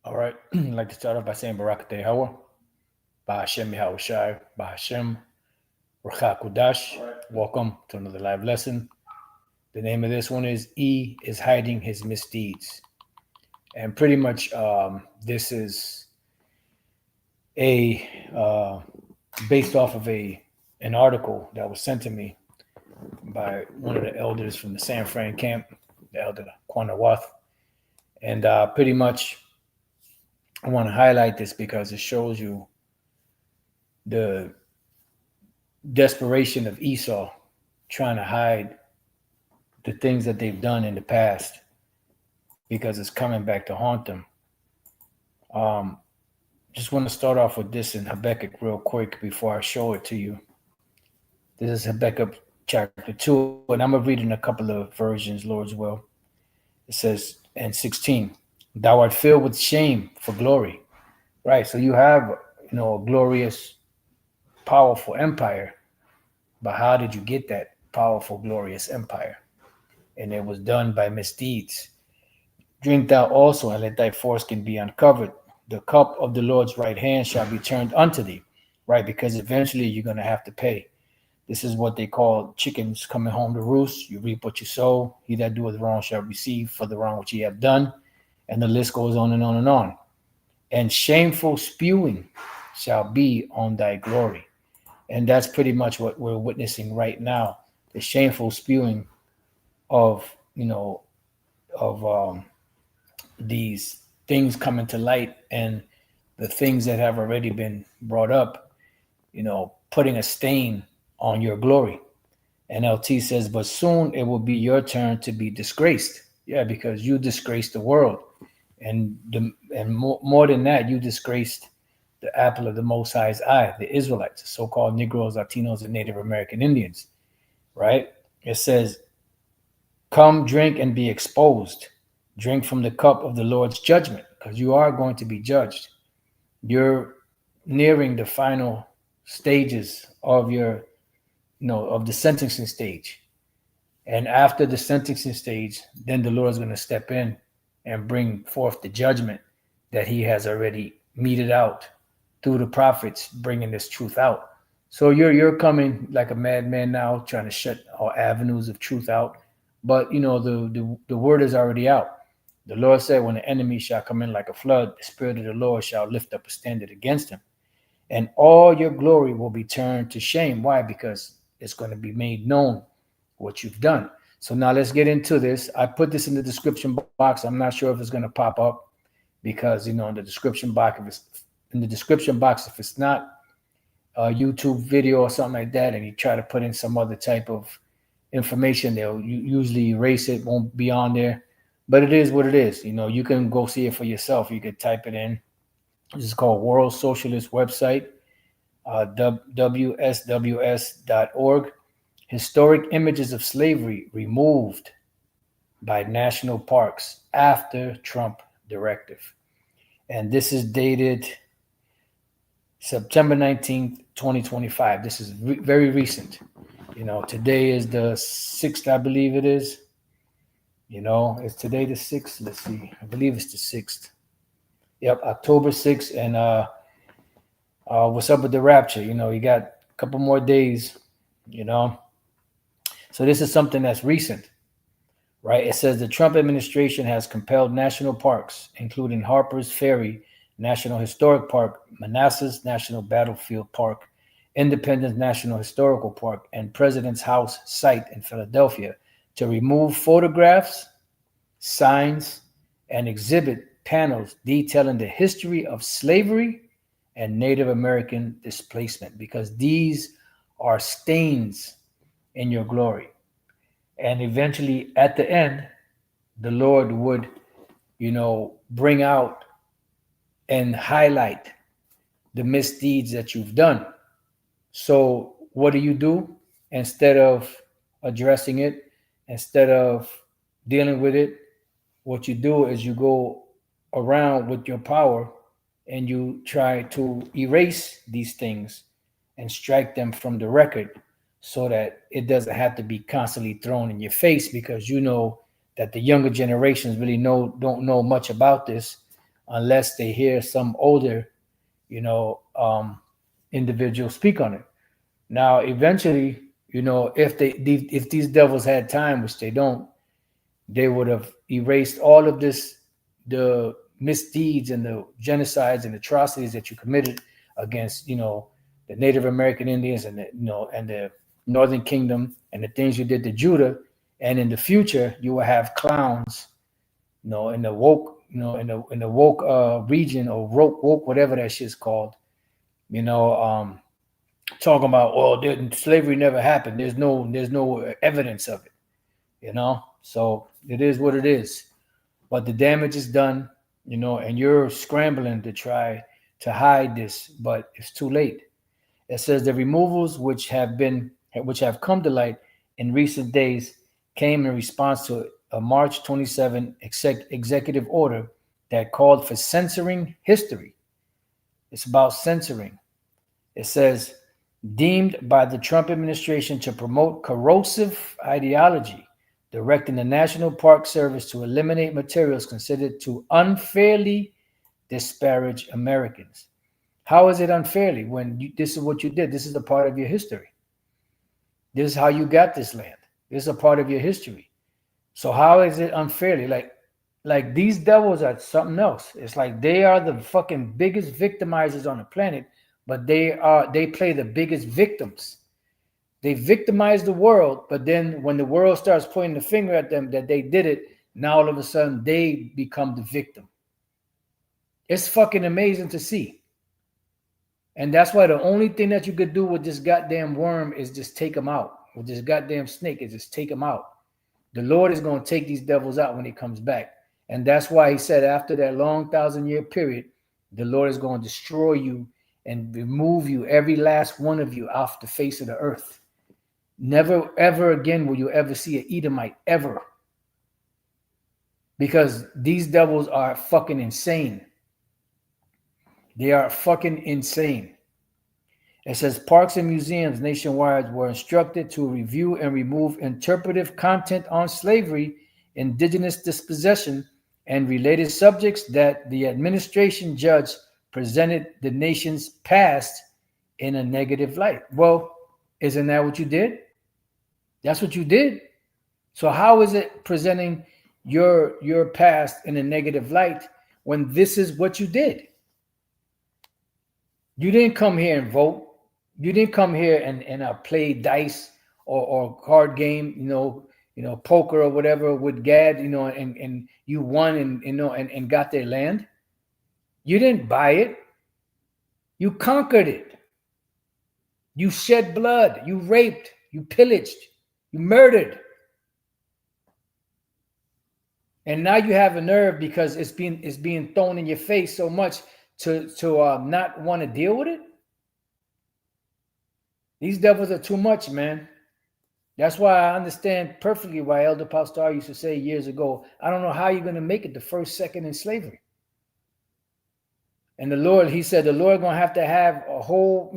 All right. I'd like to start off by saying Barak Tehawa, Bahashem Yahushai, Bahashem, Rachakudash. Welcome to another live lesson. The name of this one is E is Hiding His Misdeeds. And pretty much this is a based off of an article that was sent to me by one of the elders from the San Fran camp, the elder Quanawath. And pretty much I want to highlight this because it shows you the desperation of Esau trying to hide the things that they've done in the past because it's coming back to haunt them. Um, just want to start off with this in Habakkuk real quick before I show it to you. This is Habakkuk chapter 2, and I'm going to read in a couple of versions, Lord's will. It says in 16, thou art filled with shame for glory. Right, so you have, a glorious, powerful empire, but how did you get that powerful, glorious empire? And it was done by misdeeds. Drink thou also, and let thy foreskin be uncovered. The cup of the Lord's right hand shall be turned unto thee, right? Because eventually you're going to have to pay. This is what they call chickens coming home to roost. You reap what you sow. He that doeth wrong shall receive for the wrong which he hath done. And the list goes on and on and on. And shameful spewing shall be on thy glory. And that's pretty much what we're witnessing right now. The shameful spewing of, these things coming to light and the things that have already been brought up, putting a stain on your glory. NLT says, but soon it will be your turn to be disgraced. Yeah, because you disgraced the world. And more than that, you disgraced the apple of the Most High's eye, the Israelites, the so-called Negroes, Latinos, and Native American Indians, right? It says, come drink and be exposed. Drink from the cup of the Lord's judgment, because you are going to be judged. You're nearing the final stages of of the sentencing stage. And after the sentencing stage, then the Lord is going to step in and bring forth the judgment that he has already meted out through the prophets, bringing this truth out. So you're coming like a madman now, trying to shut all avenues of truth out. But the word is already out. The Lord said, when the enemy shall come in like a flood, the Spirit of the Lord shall lift up a standard against him. And all your glory will be turned to shame. Why? Because it's going to be made known what you've done. So now let's get into this. I put this in the description box. I'm not sure if it's going to pop up because, in the description box, if it's not a YouTube video or something like that, and you try to put in some other type of information, they'll usually erase it, won't be on there. But it is what it is. You can go see it for yourself. You could type it in. This is called World Socialist Website, WSWS.org. Historic images of slavery removed by national parks after Trump directive. And this is dated September 19th, 2025. This is very recent. Today is the 6th, I believe it is. It's today the 6th. Let's see. I believe it's the 6th. Yep, October 6th. And what's up with the rapture? You got a couple more days, So this is something that's recent, right? It says the Trump administration has compelled national parks, including Harper's Ferry National Historic Park, Manassas National Battlefield Park, Independence National Historical Park, and President's House site in Philadelphia, to remove photographs, signs, and exhibit panels detailing the history of slavery and Native American displacement, because these are stains in your glory. And eventually, at the end, the Lord would, bring out and highlight the misdeeds that you've done. So what do? Instead of addressing it, instead of dealing with it, what you do is you go around with your power and you try to erase these things and strike them from the record so that it doesn't have to be constantly thrown in your face, because that the younger generations really don't know much about this. unless they hear some older, individual speak on it. Now, eventually, if these devils had time, which they don't, they would have erased all of this, the misdeeds and the genocides and atrocities that you committed against, the Native American Indians and the Northern Kingdom, and the things you did to Judah. And in the future, you will have clowns, in the woke, in the woke region, or woke, whatever that shit's called, talking about, well, slavery never happened. There's no evidence of it, So it is what it is. But the damage is done, and you're scrambling to try to hide this, but it's too late. It says the removals which have come to light in recent days came in response to a March 27 executive order that called for censoring history. It's about censoring. It says, deemed by the Trump administration to promote corrosive ideology, directing the National Park Service to eliminate materials considered to unfairly disparage Americans. How is it unfairly when this is what you did? This is a part of your history. This is how you got this land. This is a part of your history. So how is it unfairly? Like these devils are something else. It's like they are the fucking biggest victimizers on the planet, but they play the biggest victims. They victimize the world, but then when the world starts pointing the finger at them that they did it, now all of a sudden they become the victim. It's fucking amazing to see. And that's why the only thing that you could do with this goddamn worm is just take them out. With this goddamn snake is just take them out. The Lord is going to take these devils out when he comes back. And that's why he said after that long 1,000-year period, the Lord is going to destroy you and remove you, every last one of you, off the face of the earth. Never, ever again will you ever see an Edomite, ever. Because these devils are fucking insane. They are fucking insane. It says parks and museums nationwide were instructed to review and remove interpretive content on slavery, indigenous dispossession, and related subjects that the administration judge presented the nation's past in a negative light. Well, isn't that what you did? That's what you did. So how is it presenting your past in a negative light when this is what you did? You didn't come here and vote. You didn't come here and play dice or card game, poker or whatever with Gad, and you won and got their land. You didn't buy it. You conquered it. You shed blood. You raped. You pillaged. You murdered. And now you have a nerve because it's being thrown in your face so much to not want to deal with it. These devils are too much, man. That's why I understand perfectly why Elder Pastor used to say years ago, I don't know how you're going to make it the first second in slavery. And the Lord, he said, the Lord going to have a whole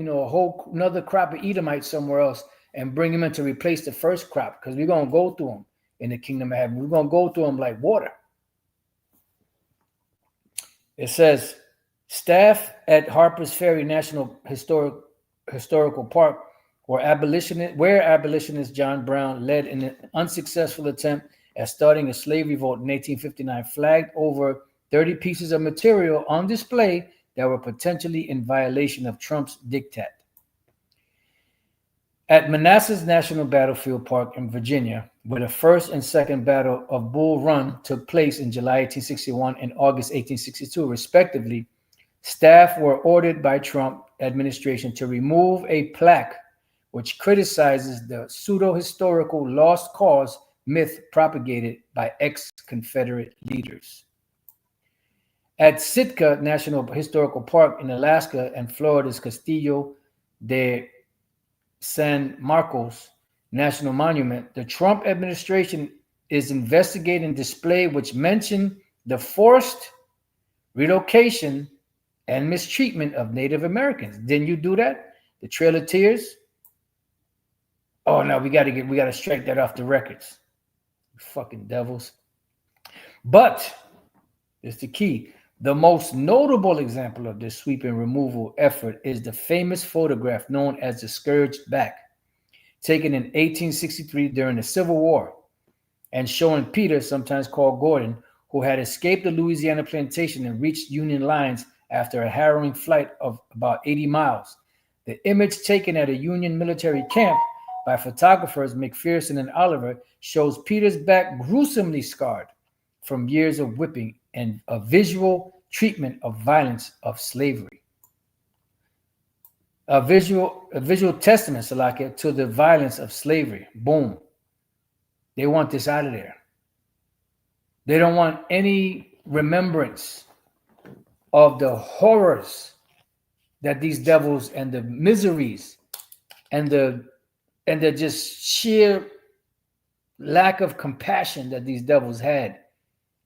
another crop of Edomites somewhere else and bring them in to replace the first crop, because we're going to go through them in the kingdom of heaven. We're going to go through them like water. It says, staff at Harper's Ferry National Historical Park, where abolitionist John Brown led an unsuccessful attempt at starting a slave revolt in 1859, flagged over 30 pieces of material on display that were potentially in violation of Trump's diktat. At Manassas National Battlefield Park in Virginia, where the first and second Battle of Bull Run took place in July 1861 and August 1862, respectively, staff were ordered by Trump administration to remove a plaque which criticizes the pseudo-historical lost cause myth propagated by ex-Confederate leaders. At Sitka National Historical Park in Alaska and Florida's Castillo de San Marcos National Monument, the Trump administration is investigating display which mention the forced relocation and mistreatment of Native Americans. Didn't you do that? The Trail of Tears? Oh no, we gotta strike that off the records. You fucking devils. But it's the key. The most notable example of this sweeping removal effort is the famous photograph known as the Scourged Back, taken in 1863 during the Civil War, and showing Peter, sometimes called Gordon, who had escaped the Louisiana plantation and reached Union lines after a harrowing flight of about 80 miles. The image taken at a Union military camp by photographers McPherson and Oliver shows Peter's back gruesomely scarred from years of whipping and a visual treatment of violence of slavery. A visual testament, Salakia, to the violence of slavery. Boom. They want this out of there. They don't want any remembrance of the horrors that these devils and the miseries and the just sheer lack of compassion that these devils had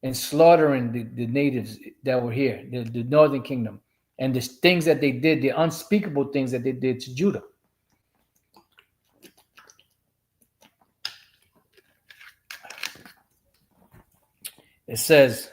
in slaughtering the natives that were here, the northern kingdom, and the things that they did, the unspeakable things that they did to Judah. It says,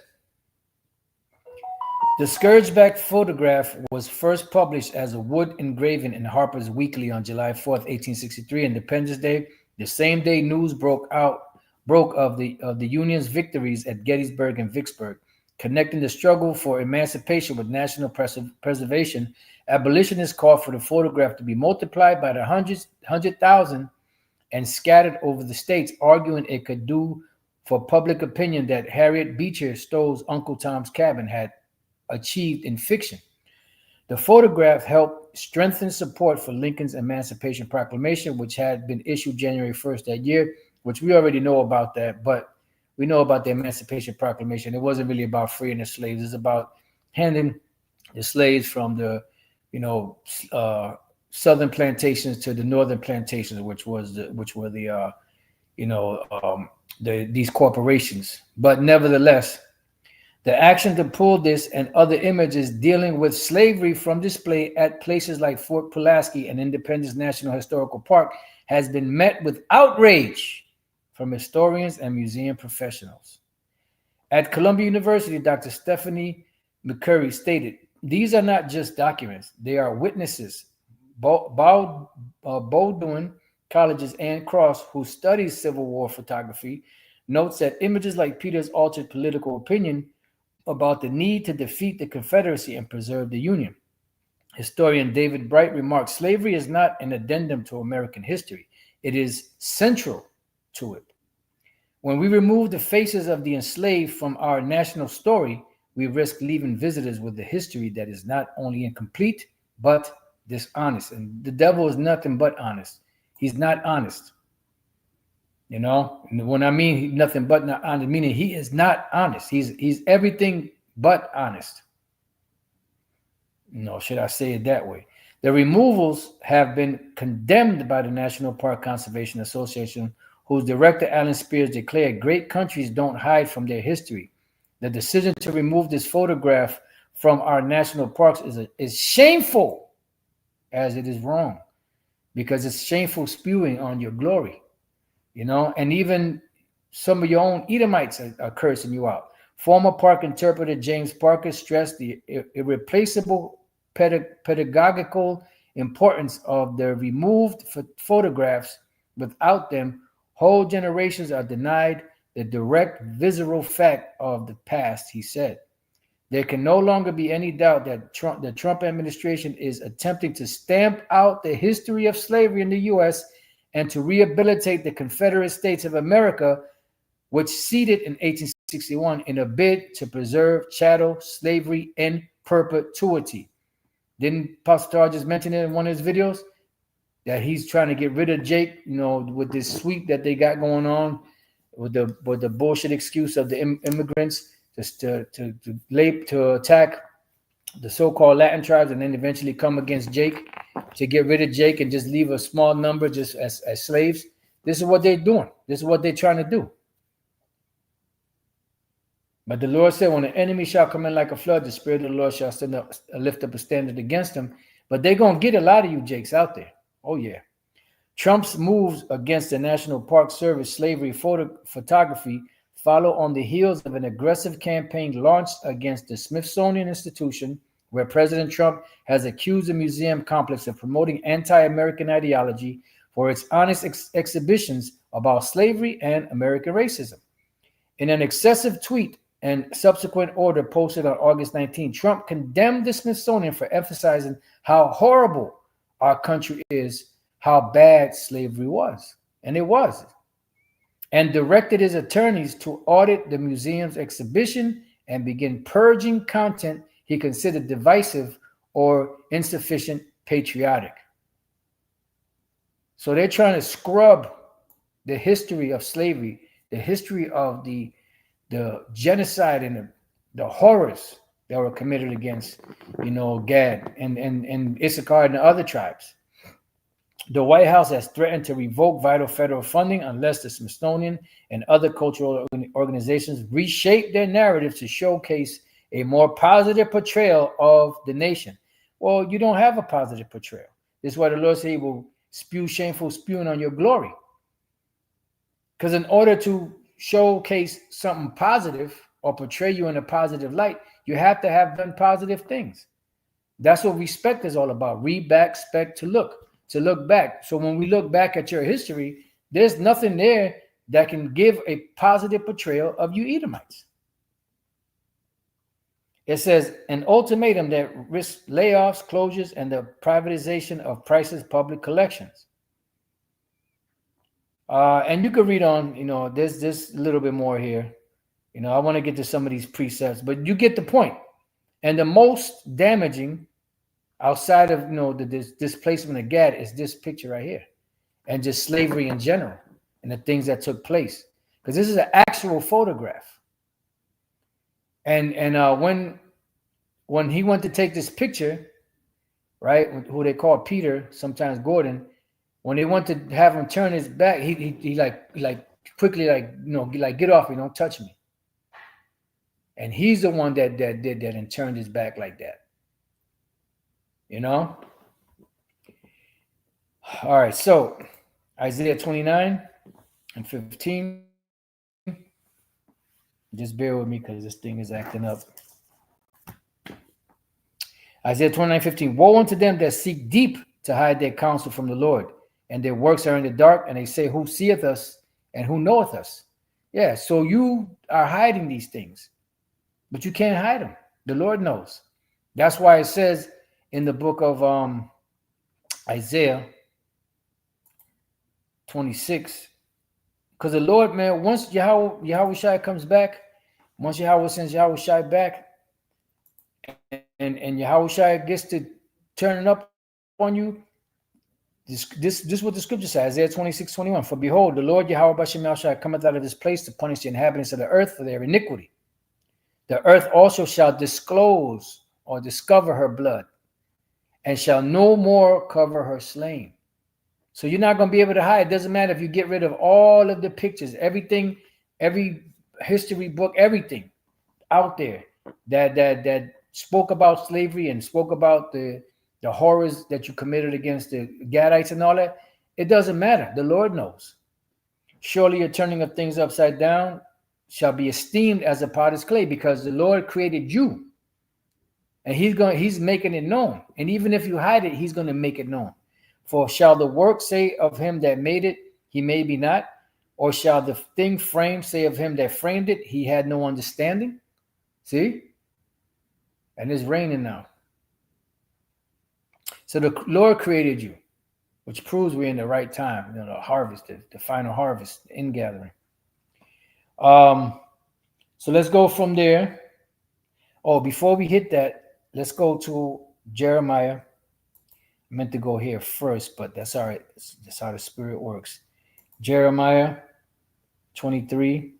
the Scourgeback photograph was first published as a wood engraving in Harper's Weekly on July 4th, 1863, Independence Day. The same day news broke of the Union's victories at Gettysburg and Vicksburg, connecting the struggle for emancipation with national preservation. Abolitionists called for the photograph to be multiplied by the 100,000 and scattered over the states, arguing it could do for public opinion that Harriet Beecher Stowe's Uncle Tom's Cabin had achieved in fiction. The photograph helped strengthen support for Lincoln's Emancipation Proclamation, which had been issued January 1st that year, which we already know about that, but we know about the Emancipation Proclamation. It wasn't really about freeing the slaves. It's about handing the slaves from the, southern plantations to the northern plantations, which were these corporations. But nevertheless, the action to pull this and other images dealing with slavery from display at places like Fort Pulaski and Independence National Historical Park has been met with outrage from historians and museum professionals. At Columbia University, Dr. Stephanie McCurry stated, "These are not just documents, they are witnesses." Bowdoin College's Ann Cross, who studies Civil War photography, notes that images like Peter's altered political opinion about the need to defeat the Confederacy and preserve the Union. Historian David Bright remarks, slavery is not an addendum to American history. It is central to it. When we remove the faces of the enslaved from our national story, we risk leaving visitors with a history that is not only incomplete, but dishonest. And the devil is nothing but honest. He's not honest. And when I mean nothing but not honest, meaning he is not honest. He's everything but honest. Should I say it that way? The removals have been condemned by the National Park Conservation Association, whose director Alan Spears declared, "Great countries don't hide from their history. The decision to remove this photograph from our national parks is shameful, as it is wrong, because it's shameful spewing on your glory." And even some of your own Edomites are cursing you out. Former park interpreter James Parker stressed the irreplaceable pedagogical importance of the removed photographs. Without them, whole generations are denied the direct visceral fact of the past, he said. There can no longer be any doubt that the Trump administration is attempting to stamp out the history of slavery in the U.S. and to rehabilitate the Confederate States of America, which ceded in 1861 in a bid to preserve chattel slavery in perpetuity. Didn't Pastor just mention it in one of his videos? That he's trying to get rid of Jake, with this sweep that they got going on, with the bullshit excuse of the immigrants just to attack the so-called Latin tribes, and then eventually come against Jake to get rid of Jake and just leave a small number just as slaves. This is what they're doing. This is what they're trying to do. But the Lord said, when the enemy shall come in like a flood, the Spirit of the Lord shall lift up a standard against them. But they're going to get a lot of you Jakes out there. Oh, yeah. Trump's moves against the National Park Service slavery photography follow on the heels of an aggressive campaign launched against the Smithsonian Institution, where President Trump has accused the museum complex of promoting anti-American ideology for its honest exhibitions about slavery and American racism. In an excessive tweet and subsequent order posted on August 19, Trump condemned the Smithsonian for emphasizing how horrible our country is, how bad slavery was. And it was. And directed his attorneys to audit the museum's exhibition and begin purging content he considered divisive or insufficient patriotic. So they're trying to scrub the history of slavery, the history of the genocide and the horrors that were committed against, Gad and Issachar and the other tribes. The White House has threatened to revoke vital federal funding unless the Smithsonian and other cultural organizations reshape their narrative to showcase a more positive portrayal of the nation. Well, you don't have a positive portrayal. This is why the Lord said he will spew shameful spewing on your glory. Because in order to showcase something positive or portray you in a positive light, you have to have done positive things. That's what respect is all about. Read back, spect, to look back. So when we look back at your history, there's nothing there that can give a positive portrayal of you Edomites. It says an ultimatum that risks layoffs, closures, and the privatization of Price's public collections. And you could read on, there's a little bit more here. I want to get to some of these precepts, but you get the point. And the most damaging outside of, the displacement of Gad is this picture right here, and just slavery in general and the things that took place. Because this is an actual photograph. And when he went to take this picture, right, who they call Peter, sometimes Gordon, when they went to have him turn his back, he like quickly get off me, don't touch me. And he's the one that did that and turned his back like that. All right, so Isaiah 29 and 15. Just bear with me because this thing is acting up. Isaiah 29:15. Woe unto them that seek deep to hide their counsel from the Lord, and their works are in the dark, and they say, who seeth us and who knoweth us? Yeah, so you are hiding these things, but you can't hide them. The Lord knows. That's why it says in the book of Isaiah 26, because the Lord, man, once Yahweh Shai comes back, once Yahweh sends Yahweh Shai back, and Yahweh Shai gets to turning up on you, this is what the scripture says, Isaiah 26:21. For behold, the Lord Yahweh Bashem Shai cometh out of his place to punish the inhabitants of the earth for their iniquity. The earth also shall disclose or discover her blood, and shall no more cover her slain. So you're not going to be able to hide. It doesn't matter if you get rid of all of the pictures, everything, every history book, everything out there that spoke about slavery and spoke about the horrors that you committed against the Gadites and all that. It doesn't matter. The Lord knows. Surely your turning of things upside down shall be esteemed as a potter's clay, because the Lord created you. And he's making it known. And even if you hide it, he's going to make it known. For shall the work say of him that made it, he made me not? Or shall the thing framed say of him that framed it, he had no understanding? See? And it's raining now. So the Lord created you, which proves we're in the right time, the harvest, the final harvest, the ingathering. So let's go from there. Oh, before we hit that, let's go to Jeremiah. I meant to go here first, but that's all right. That's how the Spirit works. Jeremiah 23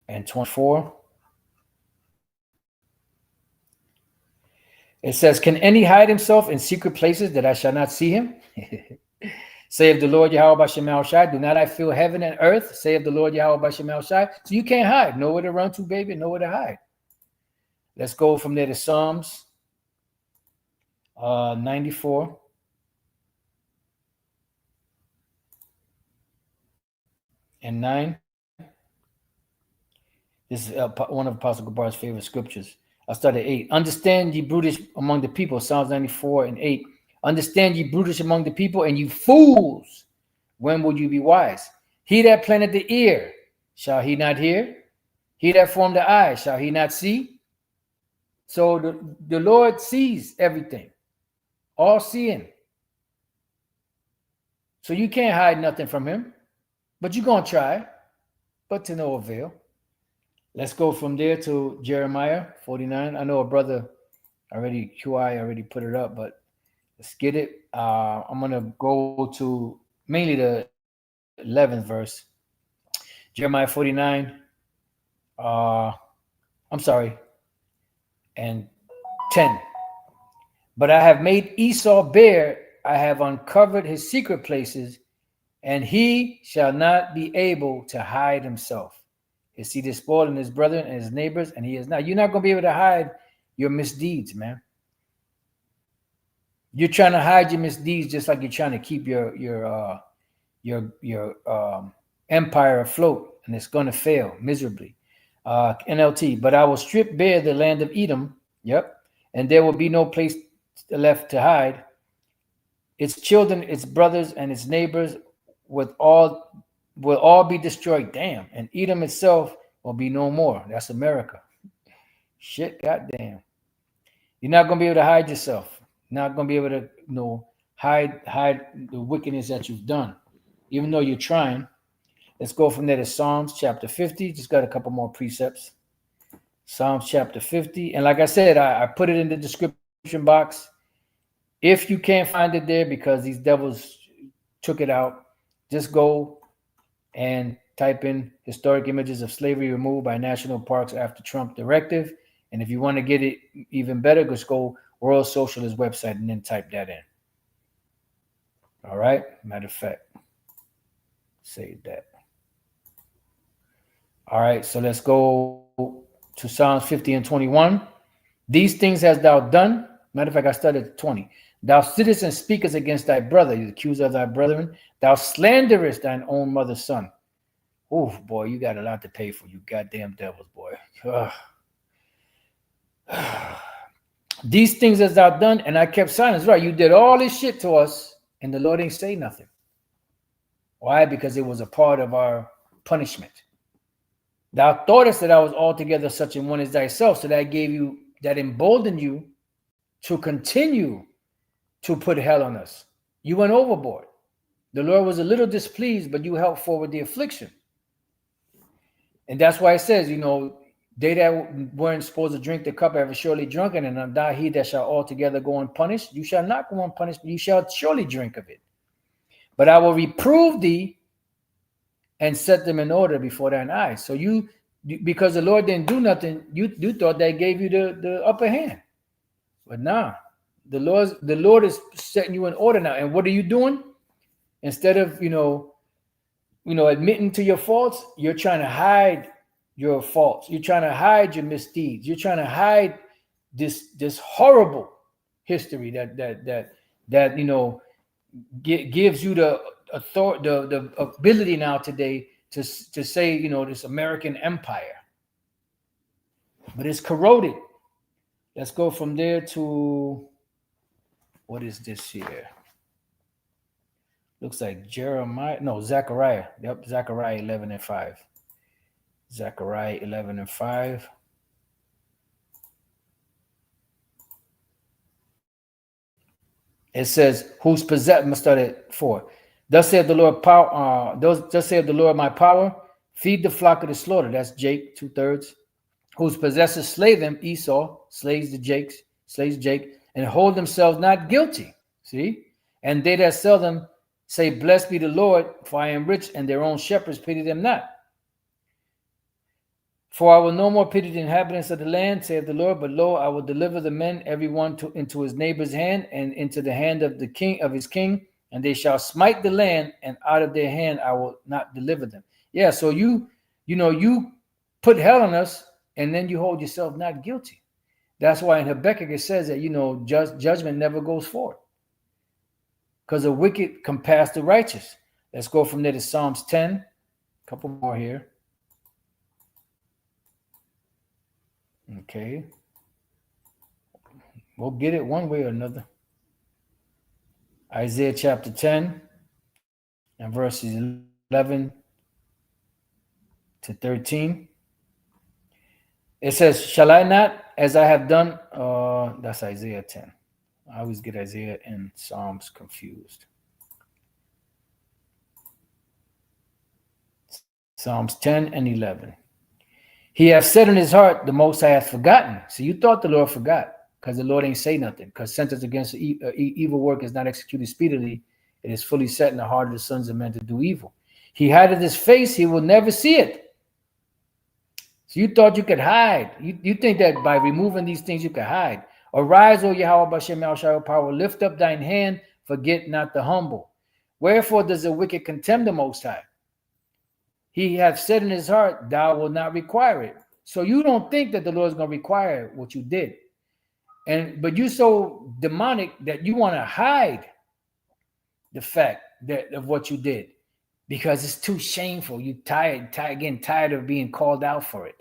and 24. It says, can any hide himself in secret places that I shall not see him? Saith the Lord Yahweh Bashem Shai, do not I fill heaven and earth? Saith the Lord Yahweh Bashem Shai. So you can't hide. Nowhere to run to, baby. Nowhere to hide. Let's go from there to Psalms 94. And 9. This is one of Apostle Gabar's favorite scriptures. I'll start at 8. Understand, ye brutish among the people. Psalms 94 and 8. Understand, ye brutish among the people, and you fools, when will you be wise? He that planted the ear, shall he not hear? He that formed the eye, shall he not see? So the Lord sees everything, all seeing. So you can't hide nothing from him, but you're going to try, but to no avail. Let's go from there to Jeremiah 49. I know a brother already, QI already put it up, but let's get it. I'm going to go to mainly the 11th verse. Jeremiah 49. I'm sorry. And 10. But I have made Esau bare. I have uncovered his secret places, and he shall not be able to hide himself. His seed is spoiled in his brethren and his neighbors, and he is not. You're not going to be able to hide your misdeeds, man. You're trying to hide your misdeeds just like you're trying to keep your empire afloat, and it's going to fail miserably. NLT. But I will strip bare the land of Edom. Yep. And there will be no place left to hide. Its children, its brothers, and its neighbors will all be destroyed. Damn. And Edom itself will be no more. That's America. Shit, goddamn. You're not going to be able to hide yourself. You're not going to be able to, hide the wickedness that you've done, even though you're trying. Let's go from there to Psalms chapter 50. Just got a couple more precepts. Psalms chapter 50. And like I said, I put it in the description box. If you can't find it there because these devils took it out, just go and type in historic images of slavery removed by national parks after Trump directive. And if you want to get it even better, just go World Socialist website and then type that in. All right. Matter of fact, save that. All right. So let's go to Psalms 50 and 21. These things hast thou done. Matter of fact, I started at 20. Thou sittest and speakest against thy brother, you accuser of thy brethren. Thou slanderest thine own mother's son. Oh, boy, you got a lot to pay for, you goddamn devils, boy. These things hast thou done, and I kept silence. Right, you did all this shit to us, and the Lord ain't say nothing. Why? Because it was a part of our punishment. Thou thoughtest that I was altogether such an one as thyself, so that emboldened you to continue to put hell on us. You went overboard. The Lord was a little displeased, but you helped forward the affliction. And that's why it says, they that weren't supposed to drink the cup have surely drunken, and thou he that shall altogether go unpunished. You shall not go unpunished, but you shall surely drink of it. But I will reprove thee and set them in order before thine eyes. So because the Lord didn't do nothing, you thought that gave you the upper hand. But nah, the Lord is setting you in order now. And what are you doing? Instead of admitting to your faults, you're trying to hide your faults. You're trying to hide your misdeeds. You're trying to hide this horrible history that gives you the authority, the ability now today to say this American empire, but it's corroded. Let's go from there to what is this here? Looks like Zechariah. Yep, Zechariah 11 and 5. Zechariah 11 and 5. It says, "Who's possessed?" I'm gonna start at 4. Thus saith the Lord, thus saith the Lord, my power, feed the flock of the slaughter. That's Jake, 2/3. Whose possessors slay them, Esau slays Jake, and hold themselves not guilty. See? And they that sell them say, blessed be the Lord, for I am rich, and their own shepherds pity them not. For I will no more pity the inhabitants of the land, saith the Lord, but lo, I will deliver the men, every one into his neighbor's hand, and into the hand of the king of his king, and they shall smite the land, and out of their hand I will not deliver them. Yeah, so you put hell on us, and then you hold yourself not guilty. That's why in Habakkuk it says that judgment never goes forward, because the wicked compass the righteous. Let's go from there to Psalms 10. A couple more here. Okay. We'll get it one way or another. Isaiah chapter 10 and verses 11 to 13. It says, Shall I not, as I have done? That's Isaiah 10. I always get Isaiah and Psalms confused. Psalms 10 and 11. He hath said in his heart, the Most High hath forgotten. So you thought the Lord forgot, because the Lord ain't say nothing. Because sentence against evil work is not executed speedily. It is fully set in the heart of the sons of men to do evil. He hideth his face, he will never see it. So you thought you could hide. You think that by removing these things you could hide. Arise, O Yahweh, Bashem Yahshua power, lift up thine hand, forget not the humble. Wherefore does the wicked contemn the Most High? He hath said in his heart, thou wilt not require it. So you don't think that the Lord is going to require what you did. But you're so demonic that you want to hide the fact that of what you did because it's too shameful. You getting tired of being called out for it.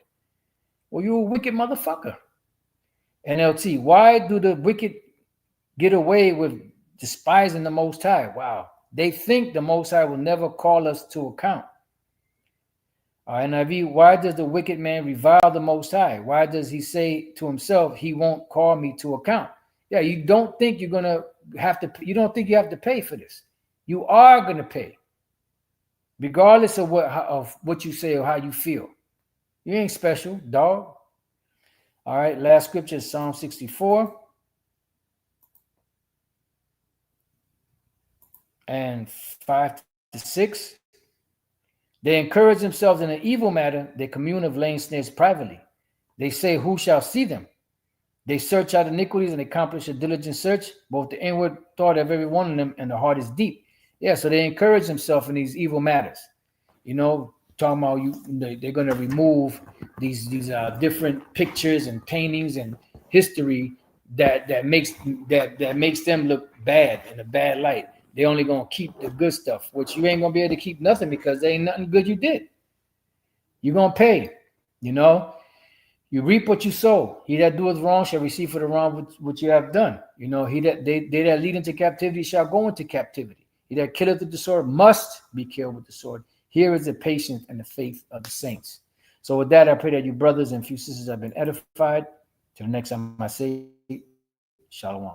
Well, you're a wicked motherfucker. NLT, why do the wicked get away with despising the Most High? Wow. They think the Most High will never call us to account. NIV, why does the wicked man revile the Most High? Why does he say to himself, he won't call me to account? Yeah, you don't think you're going to have to, you don't think you have to pay for this. You are going to pay, regardless of what you say or how you feel. You ain't special, dog. All right, last scripture is Psalm 64. And 5 to 6. They encourage themselves in an evil matter. They commune of laying snares privately. They say, who shall see them? They search out iniquities and accomplish a diligent search, both the inward thought of every one of them and the heart is deep. Yeah, so they encourage themselves in these evil matters. You know, talking about they're going to remove these different pictures and paintings and history that makes them look bad in a bad light. They're only going to keep the good stuff, which you ain't going to be able to keep nothing because there ain't nothing good you did. You're going to pay, you know. You reap what you sow. He that doeth wrong shall receive for the wrong which you have done. You know, they that lead into captivity shall go into captivity. He that killeth with the sword must be killed with the sword. Here is the patience and the faith of the saints. So with that, I pray that you brothers and few sisters have been edified. Till the next time I say, Shalom.